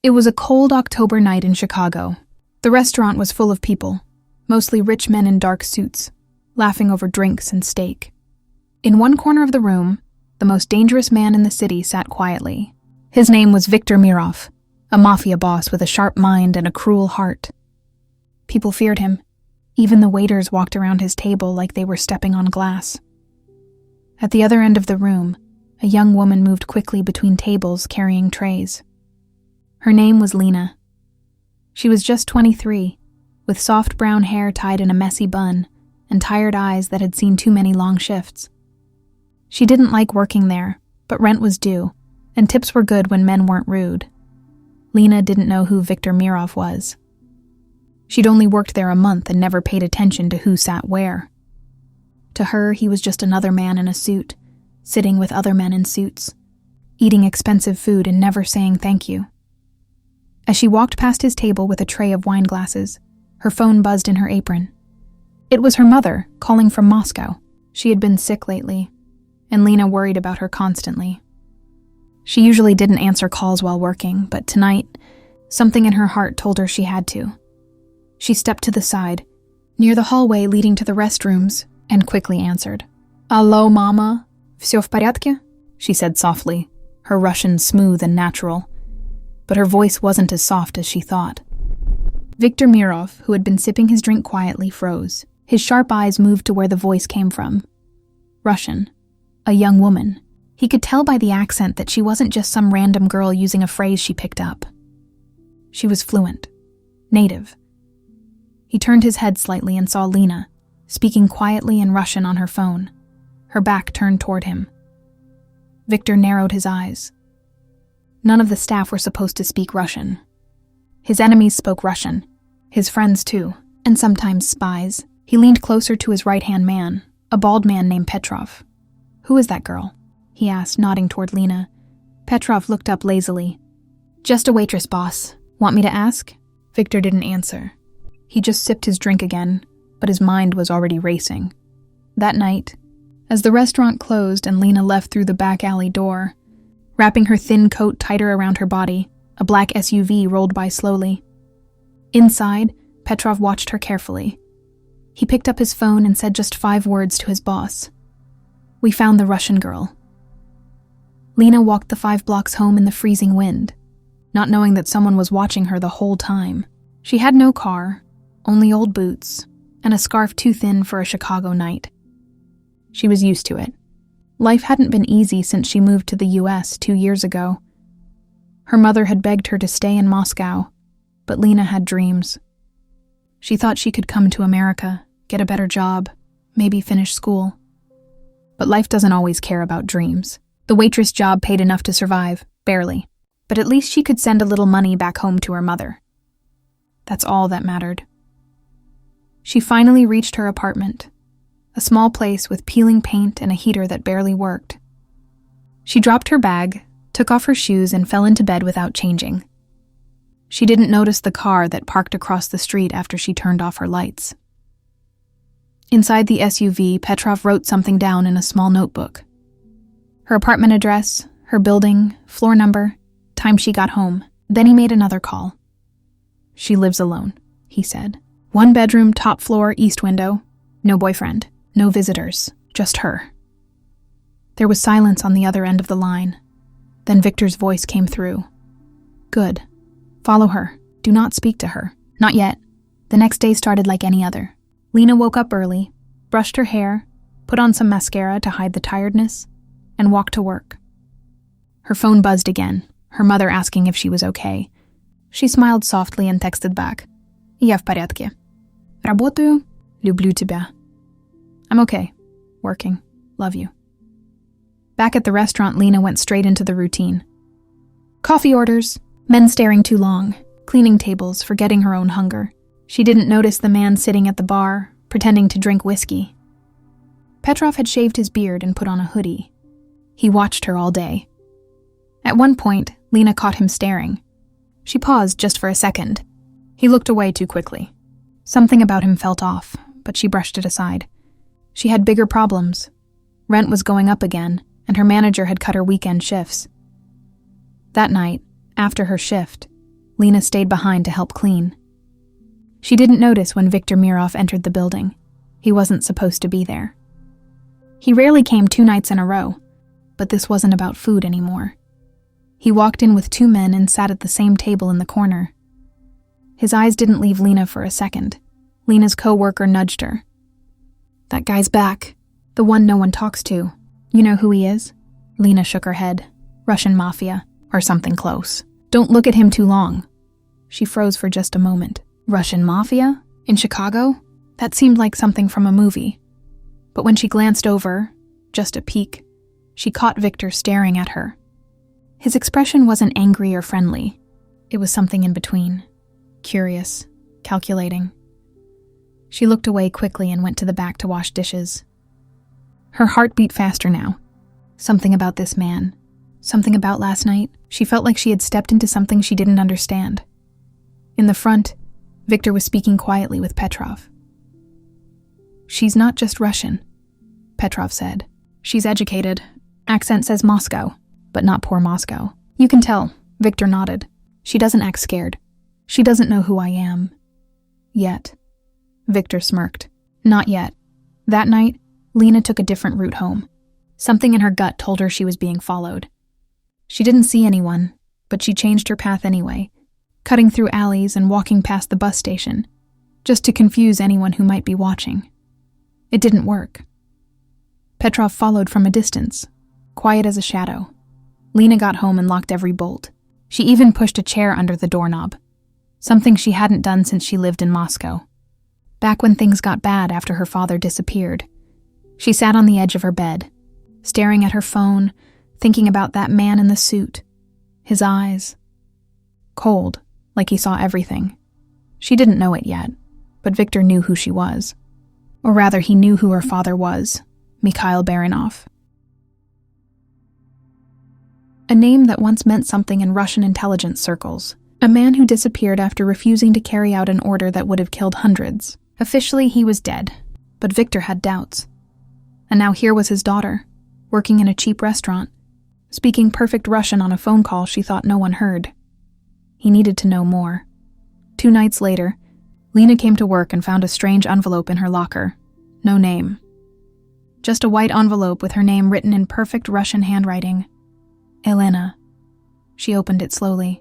It was a cold October night in Chicago. The restaurant was full of people, mostly rich men in dark suits, laughing over drinks and steak. In one corner of the room, the most dangerous man in the city sat quietly. His name was Viktor Mirov, a Mafia boss with a sharp mind and a cruel heart. People feared him. Even the waiters walked around his table like they were stepping on glass. At the other end of the room, a young woman moved quickly between tables carrying trays. Her name was Lena. She was just 23, with soft brown hair tied in a messy bun and tired eyes that had seen too many long shifts. She didn't like working there, but rent was due, and tips were good when men weren't rude. Lena didn't know who Viktor Mirov was. She'd only worked there a month and never paid attention to who sat where. To her, he was just another man in a suit, sitting with other men in suits, eating expensive food and never saying thank you. As she walked past his table with a tray of wine glasses, her phone buzzed in her apron. It was her mother, calling from Moscow. She had been sick lately, and Lena worried about her constantly. She usually didn't answer calls while working, but tonight, something in her heart told her she had to. She stepped to the side, near the hallway leading to the restrooms, and quickly answered. "Allo, mama? Всё в порядке?" she said softly, her Russian smooth and natural. But her voice wasn't as soft as she thought. Viktor Mirov, who had been sipping his drink quietly, froze. His sharp eyes moved to where the voice came from. Russian. A young woman. He could tell by the accent that she wasn't just some random girl using a phrase she picked up. She was fluent. Native. He turned his head slightly and saw Lena, speaking quietly in Russian on her phone, her back turned toward him. Viktor narrowed his eyes. None of the staff were supposed to speak Russian. His enemies spoke Russian, his friends too, and sometimes spies. He leaned closer to his right-hand man, a bald man named Petrov. "Who is that girl?" he asked, nodding toward Lena. Petrov looked up lazily. "Just a waitress, boss. Want me to ask?" Viktor didn't answer. He just sipped his drink again, but his mind was already racing. That night, as the restaurant closed and Lena left through the back alley door, wrapping her thin coat tighter around her body, a black SUV rolled by slowly. Inside, Petrov watched her carefully. He picked up his phone and said just 5 words to his boss. "We found the Russian girl." Lena walked the 5 blocks home in the freezing wind, not knowing that someone was watching her the whole time. She had no car, only old boots, and a scarf too thin for a Chicago night. She was used to it. Life hadn't been easy since she moved to the US 2 years ago. Her mother had begged her to stay in Moscow, but Lena had dreams. She thought she could come to America, get a better job, maybe finish school. But life doesn't always care about dreams. The waitress job paid enough to survive, barely, but at least she could send a little money back home to her mother. That's all that mattered. She finally reached her apartment, a small place with peeling paint and a heater that barely worked. She dropped her bag, took off her shoes, and fell into bed without changing. She didn't notice the car that parked across the street after she turned off her lights. Inside the SUV, Petrov wrote something down in a small notebook. Her apartment address, her building, floor number, time she got home. Then he made another call. "She lives alone," he said. 1 bedroom, top floor, east window. No boyfriend. No visitors, just her. There was silence on the other end of the line. Then Viktor's voice came through. "Good. Follow her. Do not speak to her. Not yet." The next day started like any other. Lena woke up early, brushed her hair, put on some mascara to hide the tiredness, and walked to work. Her phone buzzed again, her mother asking if she was okay. She smiled softly and texted back. "Я в порядке. Работаю. Люблю тебя." "I'm okay. Working. Love you." Back at the restaurant, Lena went straight into the routine. Coffee orders, men staring too long, cleaning tables, forgetting her own hunger. She didn't notice the man sitting at the bar, pretending to drink whiskey. Petrov had shaved his beard and put on a hoodie. He watched her all day. At one point, Lena caught him staring. She paused just for a second. He looked away too quickly. Something about him felt off, but she brushed it aside. She had bigger problems. Rent was going up again, and her manager had cut her weekend shifts. That night, after her shift, Lena stayed behind to help clean. She didn't notice when Viktor Mirov entered the building. He wasn't supposed to be there. He rarely came 2 nights in a row, but this wasn't about food anymore. He walked in with 2 men and sat at the same table in the corner. His eyes didn't leave Lena for a second. Lena's co-worker nudged her. "That guy's back. The one no one talks to. You know who he is?" Lena shook her head. "Russian Mafia, or something close. Don't look at him too long." She froze for just a moment. Russian Mafia? In Chicago? That seemed like something from a movie. But when she glanced over, just a peek, she caught Viktor staring at her. His expression wasn't angry or friendly. It was something in between. Curious, calculating. She looked away quickly and went to the back to wash dishes. Her heart beat faster now. Something about this man, something about last night. She felt like she had stepped into something she didn't understand. In the front, Viktor was speaking quietly with Petrov. "She's not just Russian," Petrov said. "She's educated. Accent says Moscow, but not poor Moscow. You can tell," Viktor nodded. "She doesn't act scared. She doesn't know who I am. Yet." Viktor smirked. "Not yet." That night, Lena took a different route home. Something in her gut told her she was being followed. She didn't see anyone, but she changed her path anyway, cutting through alleys and walking past the bus station, just to confuse anyone who might be watching. It didn't work. Petrov followed from a distance, quiet as a shadow. Lena got home and locked every bolt. She even pushed a chair under the doorknob, something she hadn't done since she lived in Moscow. Back when things got bad after her father disappeared, she sat on the edge of her bed, staring at her phone, thinking about that man in the suit. His eyes. Cold, like he saw everything. She didn't know it yet, but Viktor knew who she was. Or rather, he knew who her father was, Mikhail Baranov. A name that once meant something in Russian intelligence circles. A man who disappeared after refusing to carry out an order that would have killed hundreds. Officially, he was dead, but Viktor had doubts. And now here was his daughter, working in a cheap restaurant, speaking perfect Russian on a phone call she thought no one heard. He needed to know more. 2 nights later, Lena came to work and found a strange envelope in her locker. No name. Just a white envelope with her name written in perfect Russian handwriting. Elena. She opened it slowly.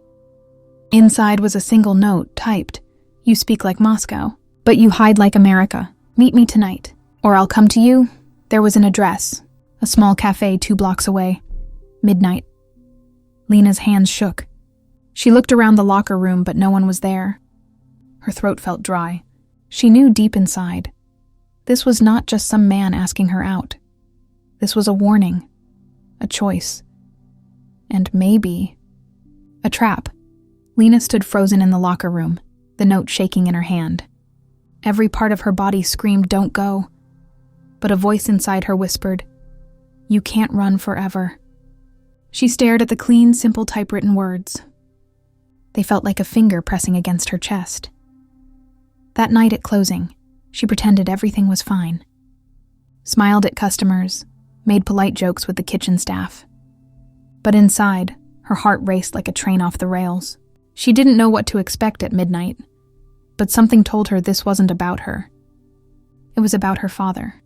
Inside was a single note, typed, "You speak like Moscow, but you hide like America. Meet me tonight, or I'll come to you." There was an address, a small cafe 2 blocks away. Midnight. Lena's hands shook. She looked around the locker room, but no one was there. Her throat felt dry. She knew deep inside. This was not just some man asking her out. This was a warning, a choice, and maybe a trap. Lena stood frozen in the locker room, the note shaking in her hand. Every part of her body screamed, "Don't go." But a voice inside her whispered, "You can't run forever." She stared at the clean, simple typewritten words. They felt like a finger pressing against her chest. That night at closing, she pretended everything was fine. Smiled at customers, made polite jokes with the kitchen staff. But inside, her heart raced like a train off the rails. She didn't know what to expect at midnight, but something told her this wasn't about her. It was about her father.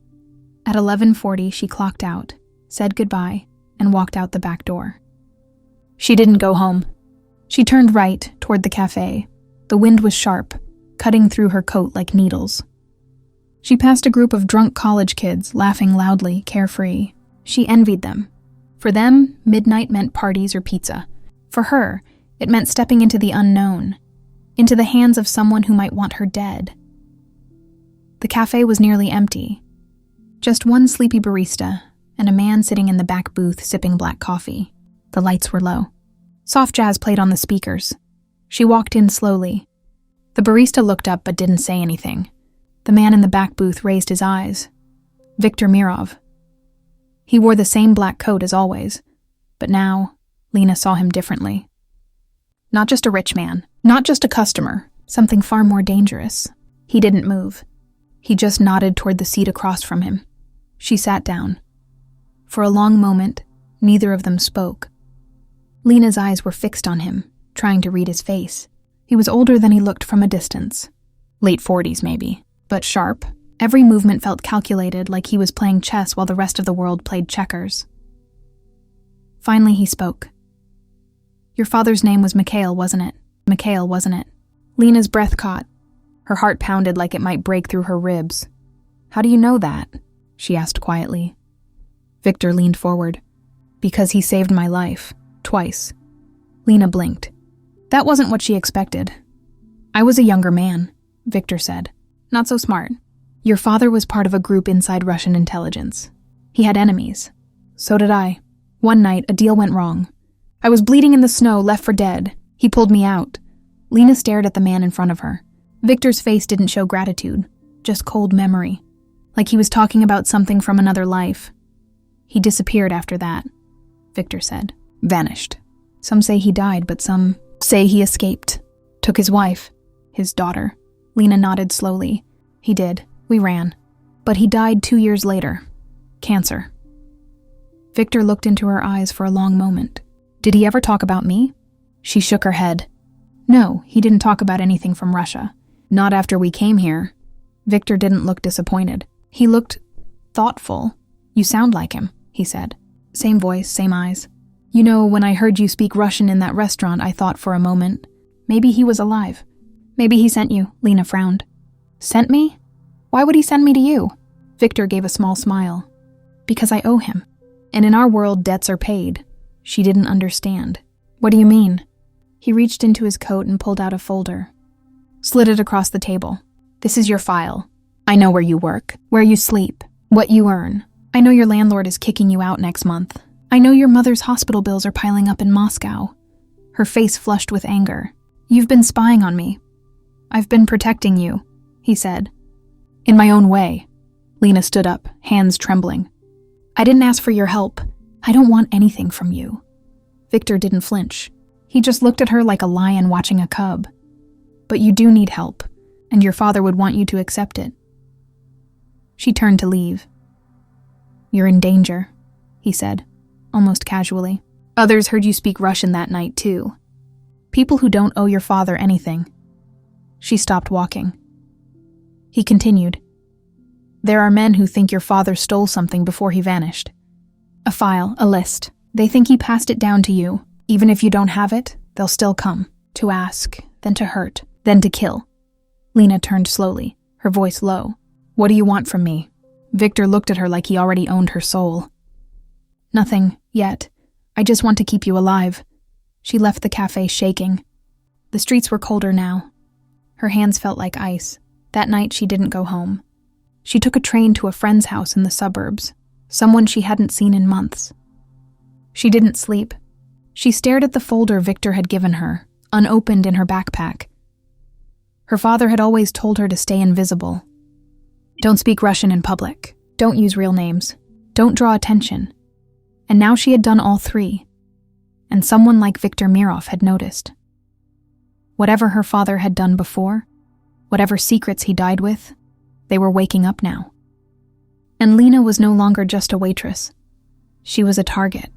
At 11:40, she clocked out, said goodbye, and walked out the back door. She didn't go home. She turned right toward the cafe. The wind was sharp, cutting through her coat like needles. She passed a group of drunk college kids, laughing loudly, carefree. She envied them. For them, midnight meant parties or pizza. For her, it meant stepping into the unknown, into the hands of someone who might want her dead. The cafe was nearly empty. Just one sleepy barista and a man sitting in the back booth sipping black coffee. The lights were low. Soft jazz played on the speakers. She walked in slowly. The barista looked up but didn't say anything. The man in the back booth raised his eyes. Viktor Mirov. He wore the same black coat as always, but now Lena saw him differently. Not just a rich man, not just a customer, something far more dangerous. He didn't move. He just nodded toward the seat across from him. She sat down. For a long moment, neither of them spoke. Lena's eyes were fixed on him, trying to read his face. He was older than he looked from a distance. Late 40s, maybe, but sharp. Every movement felt calculated, like he was playing chess while the rest of the world played checkers. Finally, he spoke. "Your father's name was Mikhail, wasn't it? Mikhail, wasn't it?" Lena's breath caught. Her heart pounded like it might break through her ribs. "How do you know that?" she asked quietly. Victor leaned forward. "Because he saved my life. Twice." Lena blinked. That wasn't what she expected. "I was a younger man," Victor said. "Not so smart. Your father was part of a group inside Russian intelligence. He had enemies. So did I. One night, a deal went wrong. I was bleeding in the snow, left for dead. He pulled me out." Lena stared at the man in front of her. Victor's face didn't show gratitude, just cold memory, like he was talking about something from another life. "He disappeared after that," Victor said. "Vanished. Some say he died, but some say he escaped. Took his wife, his daughter." Lena nodded slowly. "He did. We ran. But he died 2 years later. Cancer." Victor looked into her eyes for a long moment. "Did he ever talk about me?" She shook her head. "No, he didn't talk about anything from Russia. Not after we came here." Victor didn't look disappointed. He looked thoughtful. "You sound like him," he said. Same voice, same eyes. "You know, when I heard you speak Russian in that restaurant, I thought for a moment, maybe he was alive. Maybe he sent you." Lena frowned. "Sent me? Why would he send me to you?" Victor gave a small smile. "Because I owe him. And in our world, debts are paid." She didn't understand. "What do you mean?" He reached into his coat and pulled out a folder. Slid it across the table. "This is your file. I know where you work, where you sleep, what you earn. I know your landlord is kicking you out next month. I know your mother's hospital bills are piling up in Moscow." Her face flushed with anger. "You've been spying on me. I've been protecting you," he said. "In my own way." Lena stood up, hands trembling. "I didn't ask for your help. I don't want anything from you." Victor didn't flinch. He just looked at her like a lion watching a cub. "But you do need help, and your father would want you to accept it." She turned to leave. "You're in danger," he said, almost casually. "Others heard you speak Russian that night, too. People who don't owe your father anything." She stopped walking. He continued. "There are men who think your father stole something before he vanished. A file, a list. They think he passed it down to you. Even if you don't have it, they'll still come. To ask, then to hurt, then to kill." Lena turned slowly, her voice low. "What do you want from me?" Victor looked at her like he already owned her soul. "Nothing, yet. I just want to keep you alive." She left the cafe shaking. The streets were colder now. Her hands felt like ice. That night she didn't go home. She took a train to a friend's house in the suburbs, someone she hadn't seen in months. She didn't sleep. She stared at the folder Victor had given her, unopened in her backpack. Her father had always told her to stay invisible. Don't speak Russian in public. Don't use real names. Don't draw attention. And now she had done all three. And someone like Viktor Mirov had noticed. Whatever her father had done before, whatever secrets he died with, they were waking up now. And Lena was no longer just a waitress. She was a target.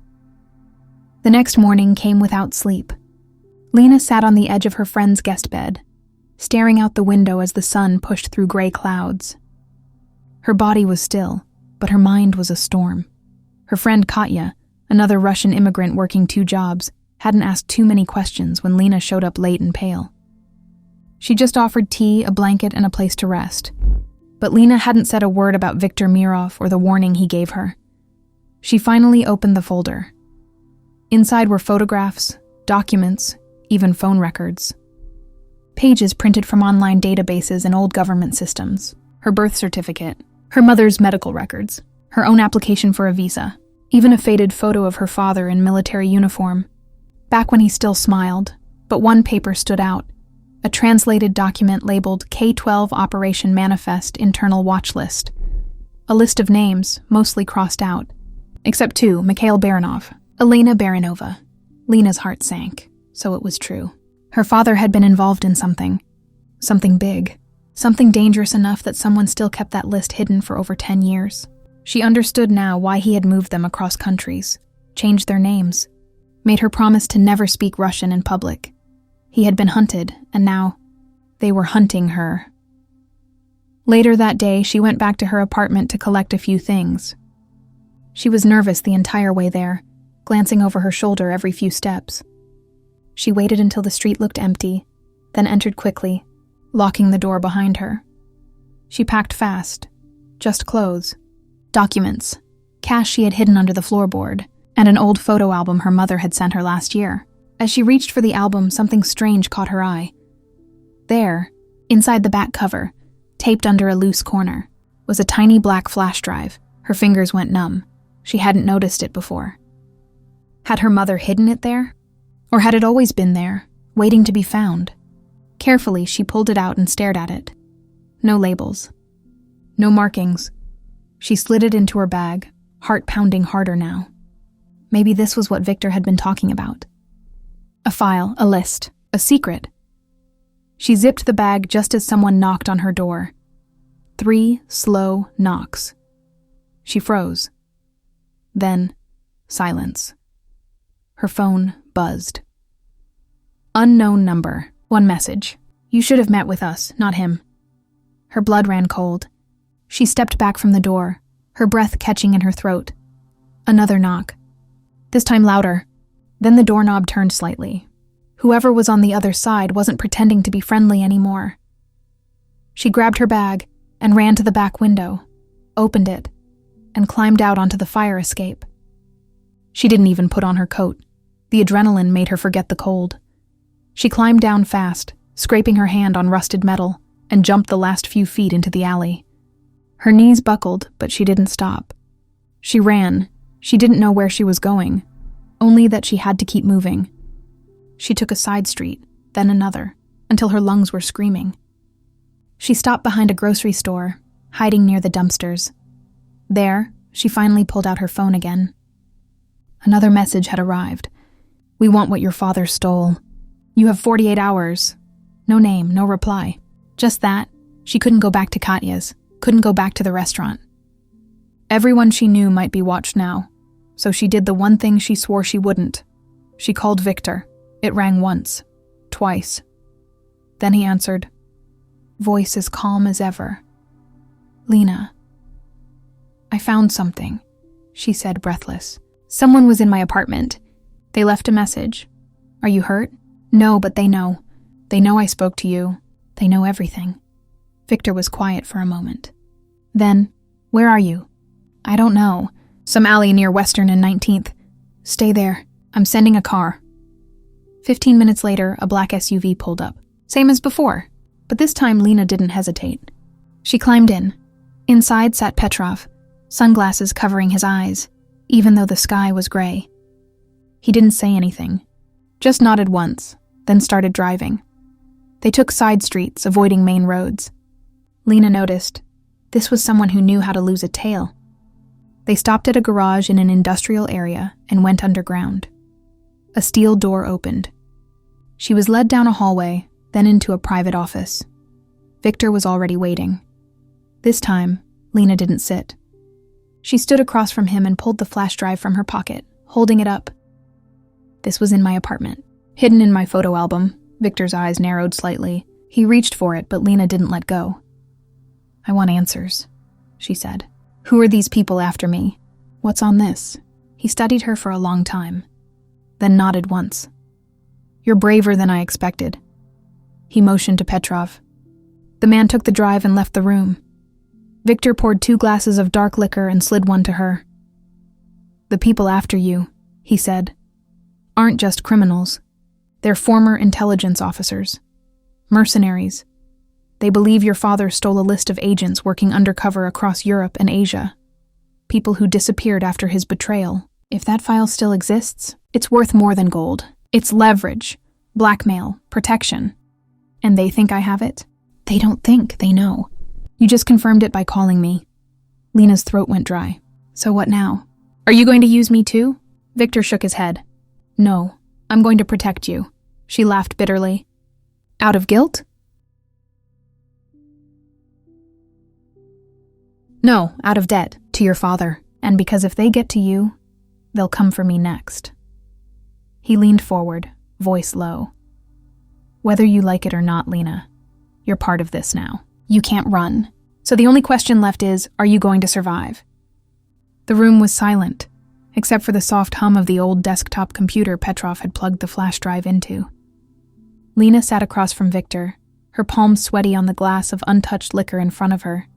The next morning came without sleep. Lena sat on the edge of her friend's guest bed, staring out the window as the sun pushed through gray clouds. Her body was still, but her mind was a storm. Her friend Katya, another Russian immigrant working 2 jobs, hadn't asked too many questions when Lena showed up late and pale. She just offered tea, a blanket, and a place to rest. But Lena hadn't said a word about Viktor Mirov or the warning he gave her. She finally opened the folder. Inside were photographs, documents, even phone records. Pages printed from online databases and old government systems. Her birth certificate, her mother's medical records, her own application for a visa, even a faded photo of her father in military uniform. Back when he still smiled, but one paper stood out. A translated document labeled K-12 Operation Manifest Internal Watch List. A list of names, mostly crossed out. Except 2, Mikhail Baranov, Elena Baranova. Lena's heart sank, so it was true. Her father had been involved in something big, something dangerous enough that someone still kept that list hidden for over 10 years. She understood now why he had moved them across countries, changed their names, made her promise to never speak Russian in public. He had been hunted, and now they were hunting her. Later that day, she went back to her apartment to collect a few things. She was nervous the entire way there, glancing over her shoulder every few steps. She waited until the street looked empty, then entered quickly, locking the door behind her. She packed fast, just clothes, documents, cash she had hidden under the floorboard, and an old photo album her mother had sent her last year. As she reached for the album, something strange caught her eye. There, inside the back cover, taped under a loose corner, was a tiny black flash drive. Her fingers went numb. She hadn't noticed it before. Had her mother hidden it there? Or had it always been there, waiting to be found? Carefully, she pulled it out and stared at it. No labels. No markings. She slid it into her bag, heart pounding harder now. Maybe this was what Victor had been talking about. A file, a list, a secret. She zipped the bag just as someone knocked on her door. 3 slow knocks. She froze. Then, silence. Her phone buzzed. Unknown number. 1 message. You should have met with us, not him. Her blood ran cold. She stepped back from the door, her breath catching in her throat. Another knock. This time louder. Then the doorknob turned slightly. Whoever was on the other side wasn't pretending to be friendly anymore. She grabbed her bag and ran to the back window, opened it, and climbed out onto the fire escape. She didn't even put on her coat. The adrenaline made her forget the cold. She climbed down fast, scraping her hand on rusted metal, and jumped the last few feet into the alley. Her knees buckled, but she didn't stop. She ran. She didn't know where she was going, only that she had to keep moving. She took a side street, then another, until her lungs were screaming. She stopped behind a grocery store, hiding near the dumpsters. There, she finally pulled out her phone again. Another message had arrived. We want what your father stole. You have 48 hours. No name, no reply. Just that, she couldn't go back to Katya's, couldn't go back to the restaurant. Everyone she knew might be watched now, so she did the one thing she swore she wouldn't. She called Victor. It rang once, twice. Then he answered, voice as calm as ever. Lena. I found something, she said, breathless. Someone was in my apartment. They left a message. Are you hurt? No, but they know. They know I spoke to you. They know everything. Victor was quiet for a moment. Then, where are you? I don't know. Some alley near Western and 19th. Stay there. I'm sending a car. 15 minutes later, a black SUV pulled up. Same as before, but this time Lena didn't hesitate. She climbed in. Inside sat Petrov, sunglasses covering his eyes, even though the sky was gray. He didn't say anything, just nodded once, then started driving. They took side streets, avoiding main roads. Lena noticed. This was someone who knew how to lose a tail. They stopped at a garage in an industrial area and went underground. A steel door opened. She was led down a hallway, then into a private office. Victor was already waiting. This time, Lena didn't sit. She stood across from him and pulled the flash drive from her pocket, holding it up. This was in my apartment, hidden in my photo album. Victor's eyes narrowed slightly. He reached for it, but Lena didn't let go. I want answers, she said. Who are these people after me? What's on this? He studied her for a long time, then nodded once. You're braver than I expected. He motioned to Petrov. The man took the drive and left the room. Victor poured 2 glasses of dark liquor and slid one to her. The people after you, he said, aren't just criminals. They're former intelligence officers. Mercenaries. They believe your father stole a list of agents working undercover across Europe and Asia. People who disappeared after his betrayal. If that file still exists, it's worth more than gold. It's leverage, blackmail, protection. And they think I have it? They don't think, they know. You just confirmed it by calling me. Lena's throat went dry. So what now? Are you going to use me too? Victor shook his head. No, I'm going to protect you. She laughed bitterly. Out of guilt? No, out of debt, to your father. And because if they get to you, they'll come for me next. He leaned forward, voice low. Whether you like it or not, Lena, you're part of this now. You can't run. So the only question left is, are you going to survive? The room was silent, except for the soft hum of the old desktop computer Petrov had plugged the flash drive into. Lena sat across from Victor, her palms sweaty on the glass of untouched liquor in front of her.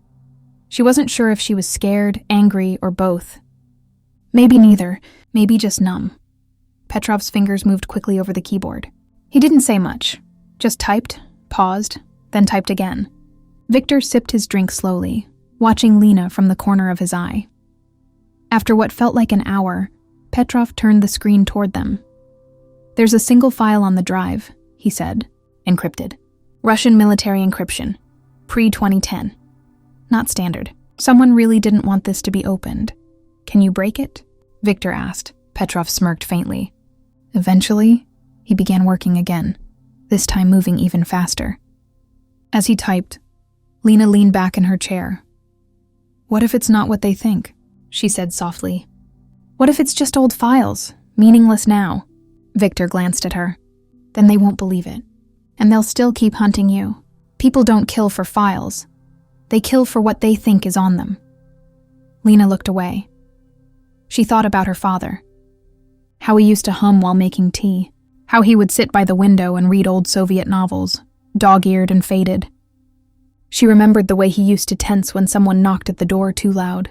She wasn't sure if she was scared, angry, or both. Maybe neither, maybe just numb. Petrov's fingers moved quickly over the keyboard. He didn't say much, just typed, paused, then typed again. Victor sipped his drink slowly, watching Lena from the corner of his eye. After what felt like an hour, Petrov turned the screen toward them. "There's a single file on the drive," he said, encrypted. "Russian military encryption. Pre-2010. Not standard. Someone really didn't want this to be opened. Can you break it?" Victor asked. Petrov smirked faintly. Eventually, he began working again, this time moving even faster. As he typed, Lena leaned back in her chair. "What if it's not what they think?" she said softly. "What if it's just old files, meaningless now?" Victor glanced at her. "Then they won't believe it. And they'll still keep hunting you. People don't kill for files. They kill for what they think is on them." Lena looked away. She thought about her father. How he used to hum while making tea. How he would sit by the window and read old Soviet novels, dog-eared and faded. She remembered the way he used to tense when someone knocked at the door too loud.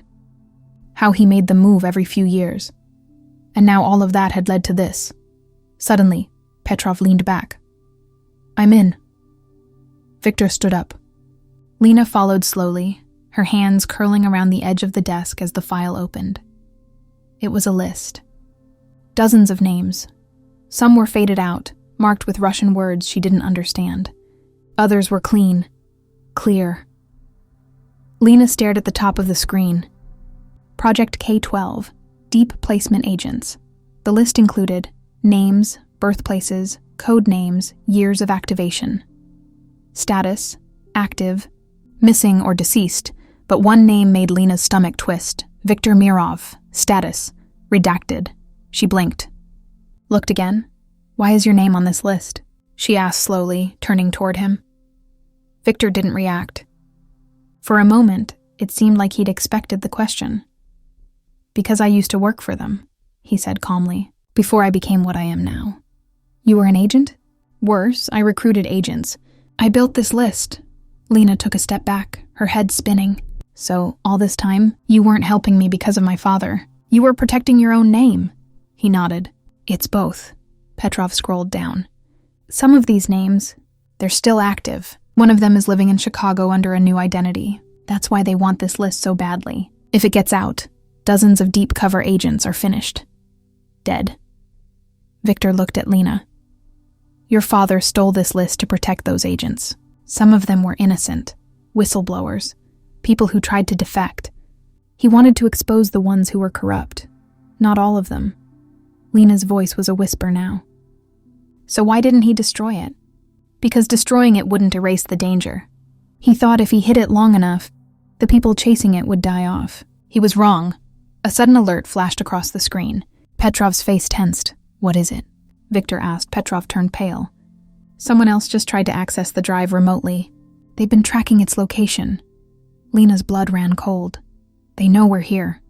How he made them move every few years. And now all of that had led to this. Suddenly, Petrov leaned back. "I'm in." Victor stood up. Lena followed slowly, her hands curling around the edge of the desk as the file opened. It was a list. Dozens of names. Some were faded out, marked with Russian words she didn't understand. Others were clean, clear. Lena stared at the top of the screen. Project K-12, Deep Placement Agents. The list included names, birthplaces, code names, years of activation. Status, active, missing or deceased, but one name made Lena's stomach twist. Viktor Mirov, status, redacted. She blinked. "Looked again? Why is your name on this list?" she asked slowly, turning toward him. Victor didn't react. For a moment, it seemed like he'd expected the question. "Because I used to work for them," he said calmly, "before I became what I am now." "You were an agent?" "Worse, I recruited agents. I built this list." Lena took a step back, her head spinning. "So, all this time, you weren't helping me because of my father. You were protecting your own name." He nodded. "It's both." Petrov scrolled down. "Some of these names, they're still active. One of them is living in Chicago under a new identity. That's why they want this list so badly. If it gets out, dozens of deep cover agents are finished. Dead." Victor looked at Lena. "Your father stole this list to protect those agents. Some of them were innocent, whistleblowers, people who tried to defect. He wanted to expose the ones who were corrupt. Not all of them." Lena's voice was a whisper now. "So why didn't he destroy it?" "Because destroying it wouldn't erase the danger. He thought if he hid it long enough, the people chasing it would die off. He was wrong." A sudden alert flashed across the screen. Petrov's face tensed. "What is it?" Victor asked. Petrov turned pale. "Someone else just tried to access the drive remotely. They've been tracking its location." Lena's blood ran cold. "They know we're here,"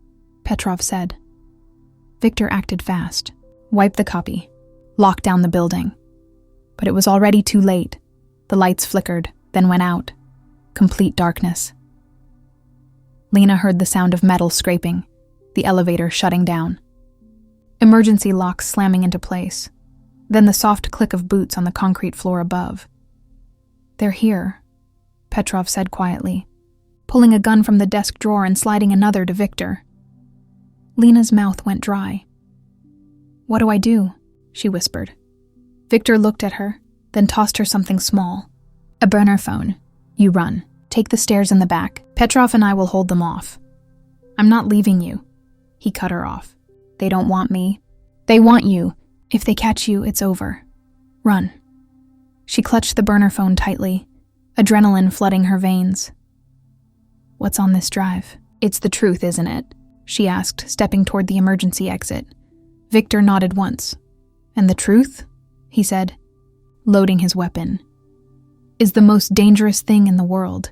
Petrov said. Victor acted fast. Wiped the copy. Locked down the building. But it was already too late. The lights flickered, then went out. Complete darkness. Lena heard the sound of metal scraping, the elevator shutting down. Emergency locks slamming into place. Then the soft click of boots on the concrete floor above. "They're here," Petrov said quietly, pulling a gun from the desk drawer and sliding another to Victor. Lena's mouth went dry. "What do I do?" she whispered. Victor looked at her, then tossed her something small. "A burner phone. You run. Take the stairs in the back. Petrov and I will hold them off." "I'm not leaving you." He cut her off. "They don't want me. They want you. If they catch you, it's over. Run." She clutched the burner phone tightly, adrenaline flooding her veins. "What's on this drive?" "It's the truth, isn't it?" she asked, stepping toward the emergency exit. Victor nodded once. "And the truth?" he said. loading his weapon, is the most dangerous thing in the world.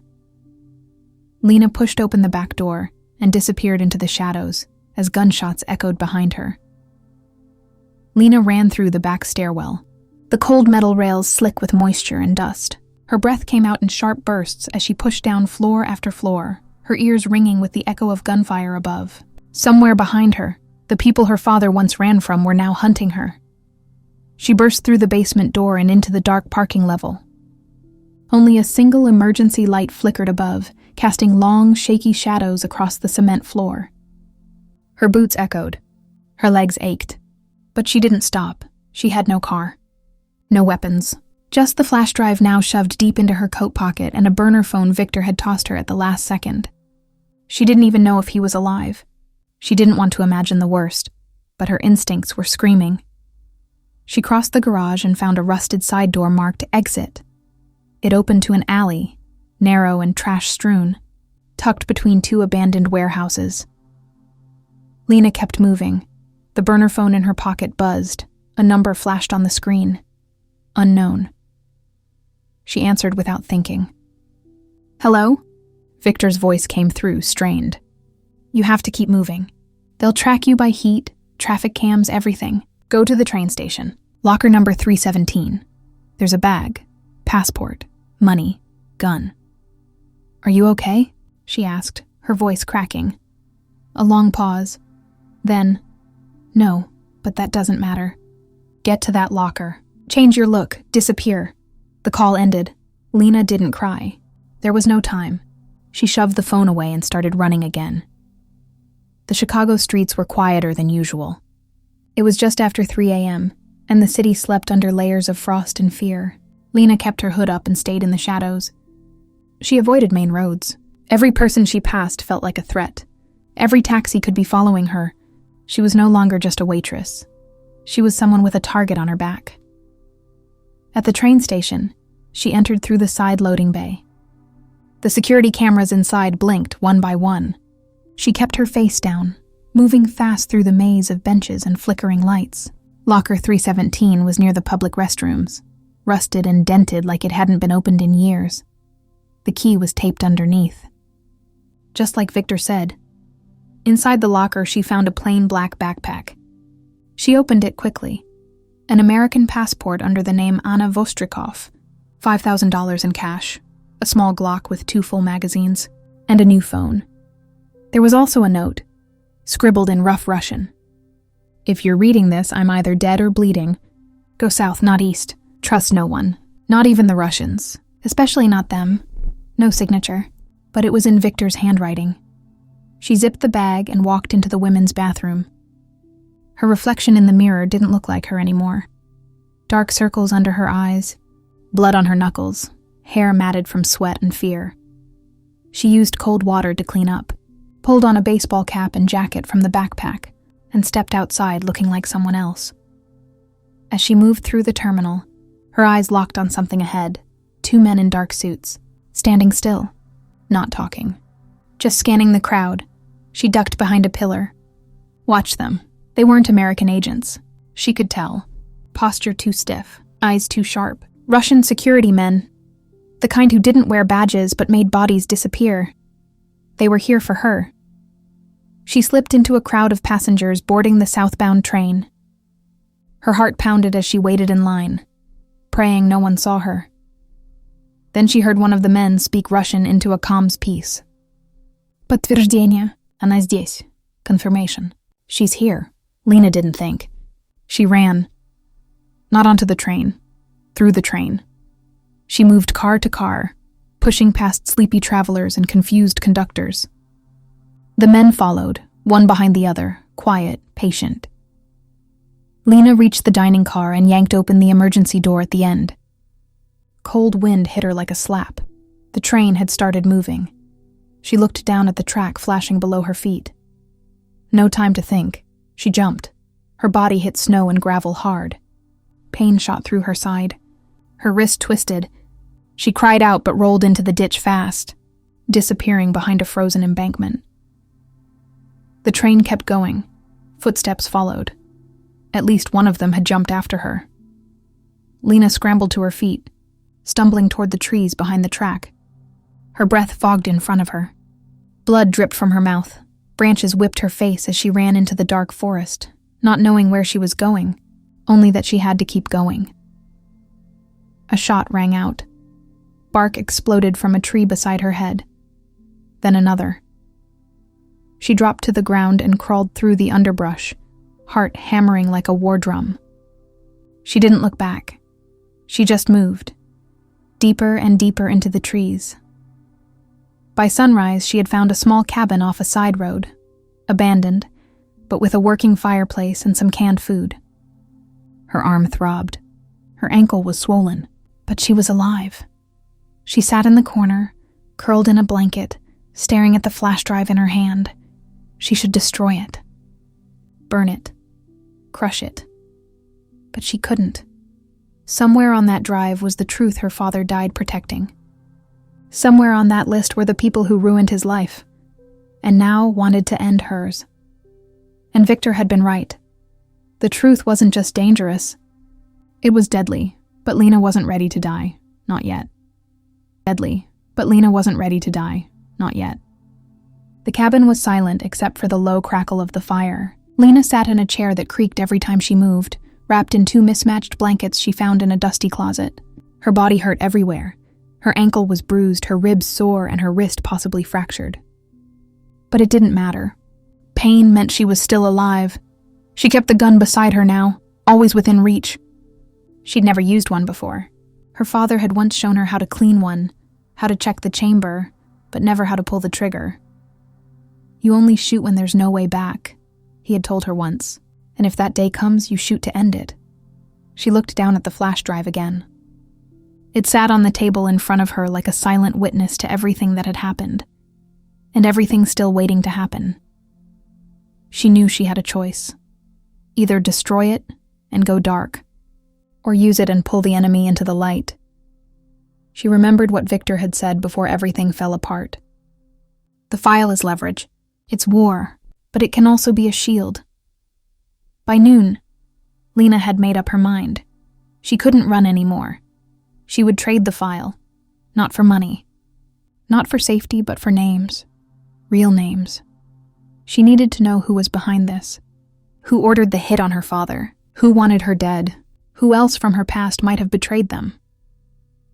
Lena pushed open the back door and disappeared into the shadows as gunshots echoed behind her. Lena ran through the back stairwell, the cold metal rails slick with moisture and dust. Her breath came out in sharp bursts as she pushed down floor after floor, her ears ringing with the echo of gunfire above. Somewhere behind her, the people her father once ran from were now hunting her. She burst through the basement door and into the dark parking level. Only a single emergency light flickered above, casting long, shaky shadows across the cement floor. Her boots echoed. Her legs ached. But she didn't stop. She had no car. No weapons. Just the flash drive now shoved deep into her coat pocket and a burner phone Victor had tossed her at the last second. She didn't even know if he was alive. She didn't want to imagine the worst, but her instincts were screaming. She crossed the garage and found a rusted side door marked Exit. It opened to an alley, narrow and trash-strewn, tucked between two abandoned warehouses. Lena kept moving. The burner phone in her pocket buzzed. A number flashed on the screen. Unknown. She answered without thinking. "Hello?" Victor's voice came through, strained. "You have to keep moving. They'll track you by heat, traffic cams, everything. Go to the train station. Locker number 317. There's a bag, passport, money, gun." "Are you okay?" she asked, her voice cracking. A long pause. Then, "No, but that doesn't matter. Get to that locker. Change your look. Disappear." The call ended. Lena didn't cry. There was no time. She shoved the phone away and started running again. The Chicago streets were quieter than usual. It was just after 3 a.m., and the city slept under layers of frost and fear. Lena kept her hood up and stayed in the shadows. She avoided main roads. Every person she passed felt like a threat. Every taxi could be following her. She was no longer just a waitress. She was someone with a target on her back. At the train station, she entered through the side loading bay. The security cameras inside blinked one by one. She kept her face down, moving fast through the maze of benches and flickering lights. Locker 317 was near the public restrooms, rusted and dented like it hadn't been opened in years. The key was taped underneath. Just like Victor said, inside the locker she found a plain black backpack. She opened it quickly. An American passport under the name Anna Vostrikov, $5,000 in cash, a small Glock with 2 full magazines, and a new phone. There was also a note, scribbled in rough Russian. "If you're reading this, I'm either dead or bleeding. Go south, not east. Trust no one, not even the Russians, especially not them." No signature, but it was in Victor's handwriting. She zipped the bag and walked into the women's bathroom. Her reflection in the mirror didn't look like her anymore. Dark circles under her eyes, blood on her knuckles, hair matted from sweat and fear. She used cold water to clean up, pulled on a baseball cap and jacket from the backpack, and stepped outside looking like someone else. As she moved through the terminal, her eyes locked on something ahead, 2 men in dark suits, standing still, not talking. Just scanning the crowd, she ducked behind a pillar. Watch them. They weren't American agents. She could tell. Posture too stiff, eyes too sharp. Russian security men. The kind who didn't wear badges but made bodies disappear. They were here for her. She slipped into a crowd of passengers boarding the southbound train. Her heart pounded as she waited in line, praying no one saw her. Then she heard one of the men speak Russian into a comms piece. "Подтверждение. Она здесь. Confirmation. She's here." Lena didn't think. She ran. Not onto the train. Through the train. She moved car to car, pushing past sleepy travelers and confused conductors. The men followed, one behind the other, quiet, patient. Lena reached the dining car and yanked open the emergency door at the end. Cold wind hit her like a slap. The train had started moving. She looked down at the track flashing below her feet. No time to think. She jumped. Her body hit snow and gravel hard. Pain shot through her side. Her wrist twisted. She cried out but rolled into the ditch fast, disappearing behind a frozen embankment. The train kept going. Footsteps followed. At least one of them had jumped after her. Lena scrambled to her feet, stumbling toward the trees behind the track. Her breath fogged in front of her. Blood dripped from her mouth. Branches whipped her face as she ran into the dark forest, not knowing where she was going, only that she had to keep going. A shot rang out. Bark exploded from a tree beside her head. Then another. She dropped to the ground and crawled through the underbrush, heart hammering like a war drum. She didn't look back. She just moved, deeper and deeper into the trees. By sunrise, she had found a small cabin off a side road, abandoned, but with a working fireplace and some canned food. Her arm throbbed. Her ankle was swollen, but she was alive. She sat in the corner, curled in a blanket, staring at the flash drive in her hand. She should destroy it. Burn it. Crush it. But she couldn't. Somewhere on that drive was the truth her father died protecting. Somewhere on that list were the people who ruined his life, and now wanted to end hers. And Victor had been right. The truth wasn't just dangerous. It was deadly, but Lena wasn't ready to die. Not yet. Deadly, but Lena wasn't ready to die. Not yet. The cabin was silent except for the low crackle of the fire. Lena sat in a chair that creaked every time she moved, wrapped in 2 mismatched blankets she found in a dusty closet. Her body hurt everywhere. Her ankle was bruised, her ribs sore, and her wrist possibly fractured. But it didn't matter. Pain meant she was still alive. She kept the gun beside her now, always within reach. She'd never used one before. Her father had once shown her how to clean one, how to check the chamber, but never how to pull the trigger. You only shoot when there's no way back, he had told her once, and if that day comes, you shoot to end it. She looked down at the flash drive again. It sat on the table in front of her like a silent witness to everything that had happened, and everything still waiting to happen. She knew she had a choice. Either destroy it and go dark, or use it and pull the enemy into the light. She remembered what Victor had said before everything fell apart. The file is leverage. It's war, but it can also be a shield. By noon, Lena had made up her mind. She couldn't run anymore. She would trade the file, not for money, not for safety, but for names, real names. She needed to know who was behind this, who ordered the hit on her father, who wanted her dead, who else from her past might have betrayed them.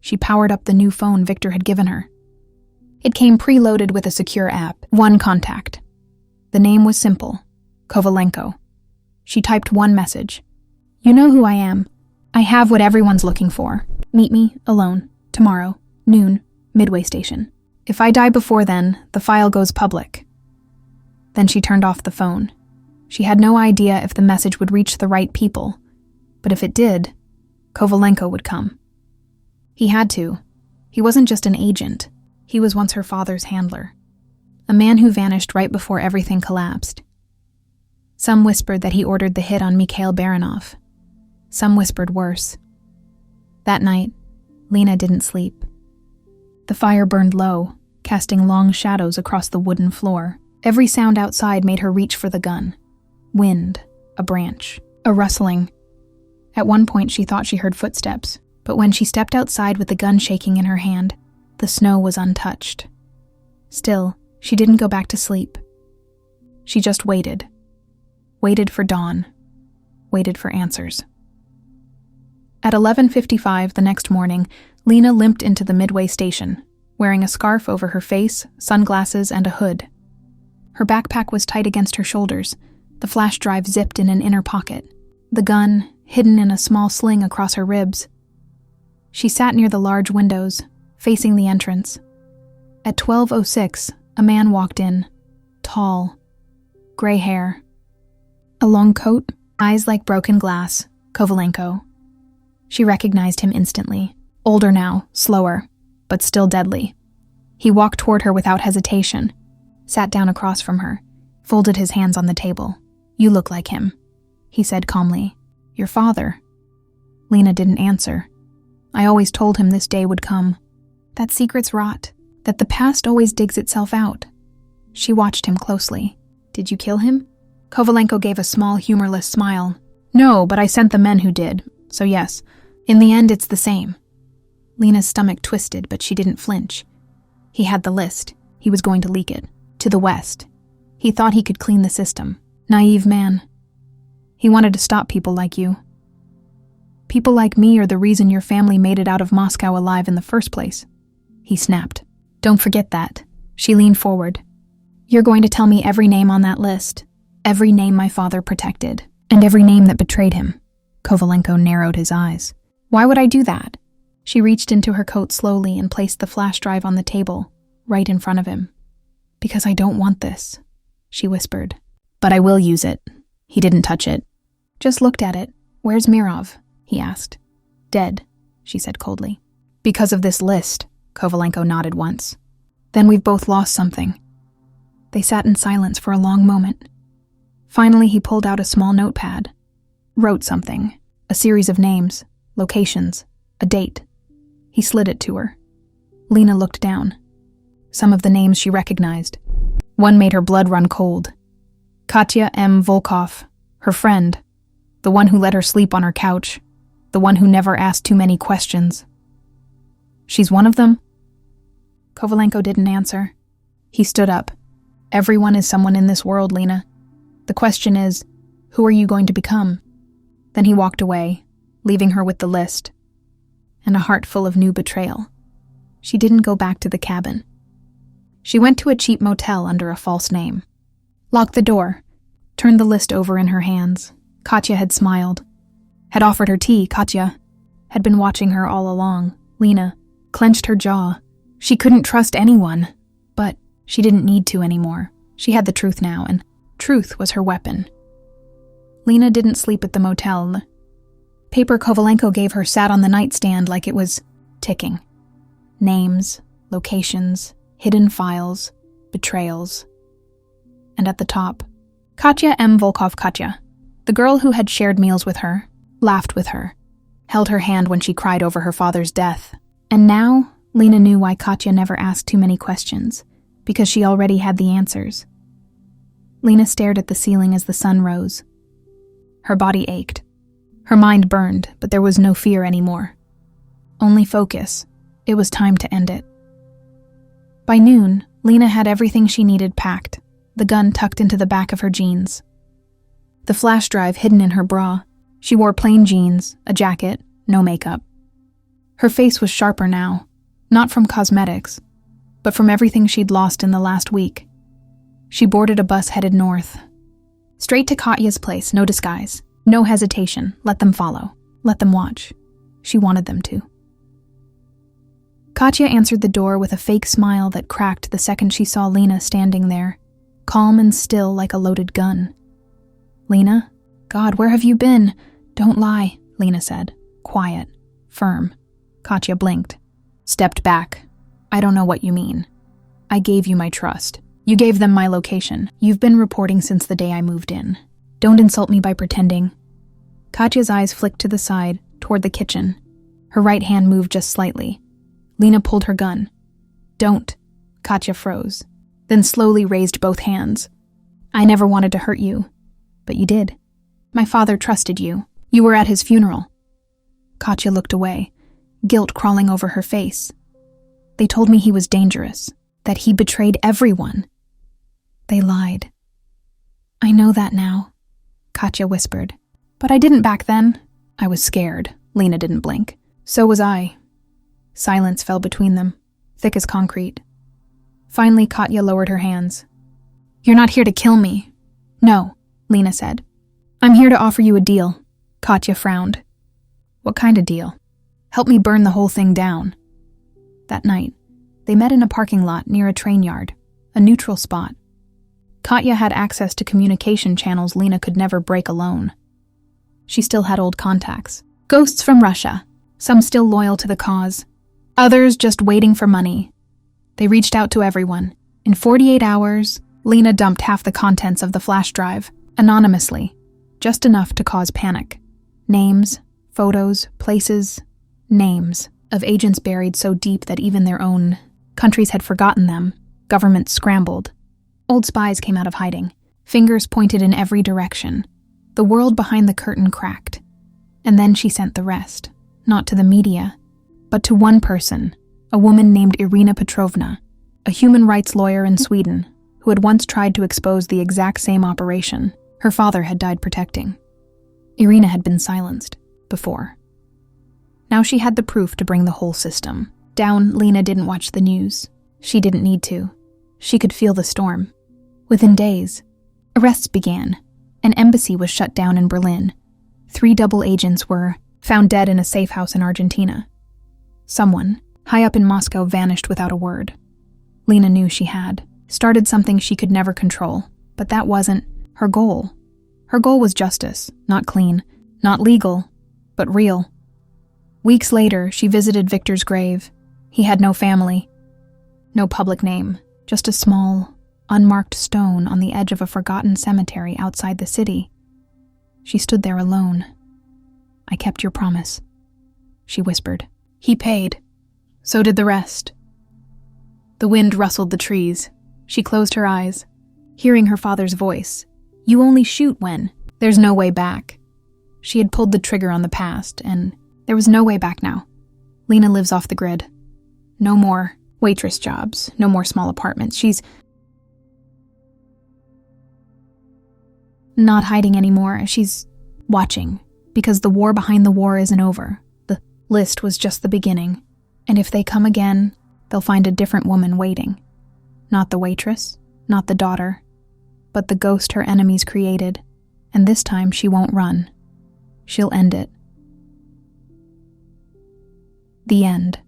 She powered up the new phone Victor had given her. It came preloaded with a secure app, one contact. The name was simple, Kovalenko. She typed one message. You know who I am. I have what everyone's looking for. Meet me, alone, tomorrow, noon, Midway Station. If I die before then, the file goes public. Then she turned off the phone. She had no idea if the message would reach the right people, but if it did, Kovalenko would come. He had to. He wasn't just an agent. He was once her father's handler. A man who vanished right before everything collapsed. Some whispered that he ordered the hit on Mikhail Baranov. Some whispered worse. That night, Lena didn't sleep. The fire burned low, casting long shadows across the wooden floor. Every sound outside made her reach for the gun. Wind, a branch, a rustling. At one point she thought she heard footsteps, but when she stepped outside with the gun shaking in her hand, the snow was untouched. Still, she didn't go back to sleep. She just waited. Waited for dawn. Waited for answers. At 11:55 the next morning, Lena limped into the Midway Station, wearing a scarf over her face, sunglasses, and a hood. Her backpack was tight against her shoulders, the flash drive zipped in an inner pocket, the gun hidden in a small sling across her ribs. She sat near the large windows, facing the entrance. At 12:06, a man walked in, tall, gray hair, a long coat, eyes like broken glass, Kovalenko. She recognized him instantly. Older now, slower, but still deadly. He walked toward her without hesitation, sat down across from her, folded his hands on the table. You look like him, he said calmly. Your father. Lena didn't answer. I always told him this day would come. That secret's rot, that the past always digs itself out. She watched him closely. Did you kill him? Kovalenko gave a small, humorless smile. No, but I sent the men who did, so yes. In the end, it's the same. Lena's stomach twisted, but she didn't flinch. He had the list. He was going to leak it. To the West. He thought he could clean the system. Naive man. He wanted to stop people like you. People like me are the reason your family made it out of Moscow alive in the first place. He snapped. Don't forget that. She leaned forward. You're going to tell me every name on that list. Every name my father protected. And every name that betrayed him. Kovalenko narrowed his eyes. Why would I do that? She reached into her coat slowly and placed the flash drive on the table, right in front of him. Because I don't want this, she whispered. But I will use it. He didn't touch it. Just looked at it. Where's Mirov? He asked. Dead, she said coldly. Because of this list, Kovalenko nodded once. Then we've both lost something. They sat in silence for a long moment. Finally, he pulled out a small notepad. Wrote something. A series of names, locations, a date. He slid it to her. Lena looked down. Some of the names she recognized. One made her blood run cold. Katya M. Volkov, her friend. The one who let her sleep on her couch. The one who never asked too many questions. She's one of them? Kovalenko didn't answer. He stood up. Everyone is someone in this world, Lena. The question is, who are you going to become? Then he walked away, leaving her with the list, and a heart full of new betrayal. She didn't go back to the cabin. She went to a cheap motel under a false name. Locked the door, turned the list over in her hands. Katya had smiled. Had offered her tea, Katya. Had been watching her all along. Lena clenched her jaw. She couldn't trust anyone, but she didn't need to anymore. She had the truth now, and truth was her weapon. Lena didn't sleep at the motel. Paper Kovalenko gave her sat on the nightstand like it was ticking. Names, locations, hidden files, betrayals. And at the top, Katya M. Volkov Katya, the girl who had shared meals with her, laughed with her, held her hand when she cried over her father's death. And now, Lena knew why Katya never asked too many questions, because she already had the answers. Lena stared at the ceiling as the sun rose. Her body ached. Her mind burned, but there was no fear anymore. Only focus. It was time to end it. By noon, Lena had everything she needed packed, the gun tucked into the back of her jeans. The flash drive hidden in her bra. She wore plain jeans, a jacket, no makeup. Her face was sharper now, not from cosmetics, but from everything she'd lost in the last week. She boarded a bus headed north. Straight to Katya's place, no disguise, no hesitation. Let them follow. Let them watch. She wanted them to. Katya answered the door with a fake smile that cracked the second she saw Lena standing there, calm and still like a loaded gun. Lena? God, where have you been? Don't lie, Lena said, quiet, firm. Katya blinked, stepped back. I don't know what you mean. I gave you my trust. You gave them my location. You've been reporting since the day I moved in. Don't insult me by pretending. Katya's eyes flicked to the side, toward the kitchen. Her right hand moved just slightly. Lena pulled her gun. Don't. Katya froze, then slowly raised both hands. I never wanted to hurt you, but you did. My father trusted you. You were at his funeral. Katya looked away, guilt crawling over her face. They told me he was dangerous, that he betrayed everyone. They lied. I know that now, Katya whispered. But I didn't back then. I was scared. Lena didn't blink. So was I. Silence fell between them, thick as concrete. Finally, Katya lowered her hands. You're not here to kill me. No, Lena said. I'm here to offer you a deal. Katya frowned. What kind of deal? Help me burn the whole thing down. That night, they met in a parking lot near a train yard, a neutral spot. Katya had access to communication channels Lena could never break alone. She still had old contacts. Ghosts from Russia, some still loyal to the cause, others just waiting for money. They reached out to everyone. In 48 hours, Lena dumped half the contents of the flash drive, anonymously, just enough to cause panic. Names, photos, places, names of agents buried so deep that even their own countries had forgotten them. Governments scrambled. Old spies came out of hiding. Fingers pointed in every direction. The world behind the curtain cracked. And then she sent the rest. not to the media, but to one person, a woman named Irina Petrovna, a human rights lawyer in Sweden, who had once tried to expose the exact same operation her father had died protecting. Irina had been silenced before. Now she had the proof to bring the whole system down. Lena didn't watch the news. She didn't need to. She could feel the storm. Within days, arrests began. An embassy was shut down in Berlin. 3 double agents were found dead in a safe house in Argentina. Someone, high up in Moscow, vanished without a word. Lena knew she had started something she could never control, but that wasn't her goal. Her goal was justice, not clean, not legal, but real. Weeks later, she visited Victor's grave. He had no family, no public name, just a small, unmarked stone on the edge of a forgotten cemetery outside the city. She stood there alone. "I kept your promise," she whispered. "He paid. So did the rest." The wind rustled the trees. She closed her eyes, hearing her father's voice. "You only shoot when there's no way back." She had pulled the trigger on the past, and there was no way back now. Lena lives off the grid. No more waitress jobs, no more small apartments. She's not hiding anymore. She's watching, because the war behind the war isn't over. The list was just the beginning. And if they come again, they'll find a different woman waiting. Not the waitress, not the daughter, but the ghost her enemies created. And this time she won't run. She'll end it. The end.